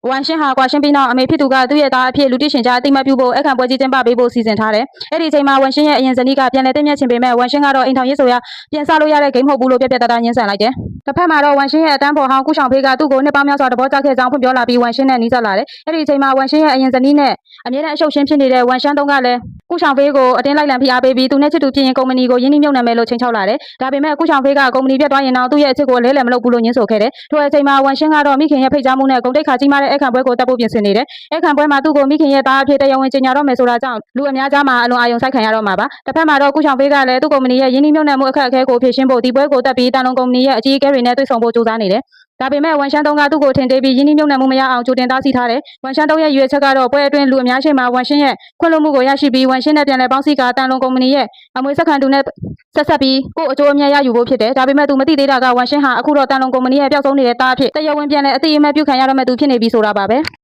ဝမ်ရှင်းဟာကွာရှင်းပြီးနောက်အမေဖြစ်သူကသူ့ရဲ့သားအဖြစ်လူတိရှင်ကြားအသိမှတ်ပြုဖို့အခမ်းပွဲကြီးကျင်းပပေးဖို့စီစဉ်ထားတယ်။အဲ့ဒီအချိန်မှာဝမ်ရှင်းရဲ့အရင်ဇနီးကပြန်လည်တည့်မြတ်ချင်ပေမဲ့ဝမ်ရှင်းကတော့အိမ်ထောင်ရေးဆိုရပြန်ဆလို့ရတဲ့ဂိမ်းမဟုတ်ဘူးလို့ပြပြတတညှင်းဆန်လိုက်တယ်။တစ်ဖက်မှာတော့ဝမ်ရှင်းရဲ့အတန်းဖော်ဟောင်းကုဆောင်ဖေးကသူ့ကိုနှစ်ပေါင်းများစွာတဘောကျခဲ့ကြောင်းဖွင့်ပြောလာပြီးဝမ်ရှင်းနဲ့နီးစပ်လာတယ်။အဲ့ဒီအချိန်မှာဝမ်ရှင်းရဲ့အရင်ဇနီးနဲ့အမြဲတမ်းအရှုပ်ရှင်းဖြစ်နေတဲ့ဝမ်ရှန်းတုံးကလည်းကုဆောင်ဖေးကိုအတင်းလိုက်လံဖိအားပေးပြီးသူနဲ့ချစ်သူဖြစ်ရင်ကုမ္ပဏီကိုရင်းနှီးမြှုပ်နှံမယ်လို့ချိန်ချောက်လာတယ်။ဒါပေမဲ့ကုဆောင်ဖေးကကုမ္ပဏီပြတ်သွားရင်တော့သူ့ရဲ့အချစ်ကိုလဲလှယ်မလုပ်ဘူးလို့ညှင်းဆိုခဲ့တယ်။ထိုအချိန်မှာဝမ်ရှင်းကတော့မိခင်ရဲ့ဖိတ်ကြားမှုနဲ့ဂုဏ်တိတ်ခါကြီးမားတဲ့အခမ်းပွဲကိုတက်ဖို့ပြင်ဆင်နေတယ်။အခမ်းပွဲမှာသူ့ကိုမိခင်ရဲ့သားအဖြစ်တရားဝင်ကြေညာတော့မယ်ဆိုတာကြောင့်လူအများကြားမှာအလွန်အာရုံစိုက်ခံရတော့မှာပါ။တစ်ဖက်မှာတော့ကုဆောင်ဖေးကလည်းသူ့ကုမ္ပဏီရဲ့ရင်းနှီးမြှုပ်နှံမှုအခက်အခဲကိုဖြေရှင်းဖို့ဒီပွဲကိုတက်ပြီးတန်လုံကုမ္ပဏီရဲ့အကြီးအကဲတွေနဲ့တွေ့ဆုံဖို့ကြိုးစားနေတယ်။ဒါပေမဲ့ဝမ်ရှန်းတုံးကသူ့ကိုထင်သေးပြီးရင်းနှီးမြှုပ်နှံမှုမရအောင်ကြိုတင်တားဆီးထားတယ်။ဝမ်ရှန်းတုံးရဲ့ရွေချက်ကတော့ပွဲအတွင်းလူအများရှိမှဝမ်ရှင်းရဲ့ခွင့်လွှတ်မှုကိုရရှိပြီးဝမ်ရှင်းနဲ့ပြန်လည်ပေါင်းစည်းကတန်လုံကုမ္ပဏီရဲ့အမွေဆက်ခံသူနဲ့ဆက်ဆက်ပြီးကို့အကျိုးအမြတ်ရယူဖို့ဖြစ်တယ်။ဒါပေမဲ့သူမသိသေးတာကဝမ်ရှင်းဟာအခုတော့တန်လုံကုမ္ပဏီရဲ့ပျောက်ဆုံးနေတဲ့သားအဖြစ်တရားဝင်ပြန်လည်အသိအမှတ်ပြုခံရတော့မဲ့သူဖြစ်နေပြီဆိုတာပါပဲ။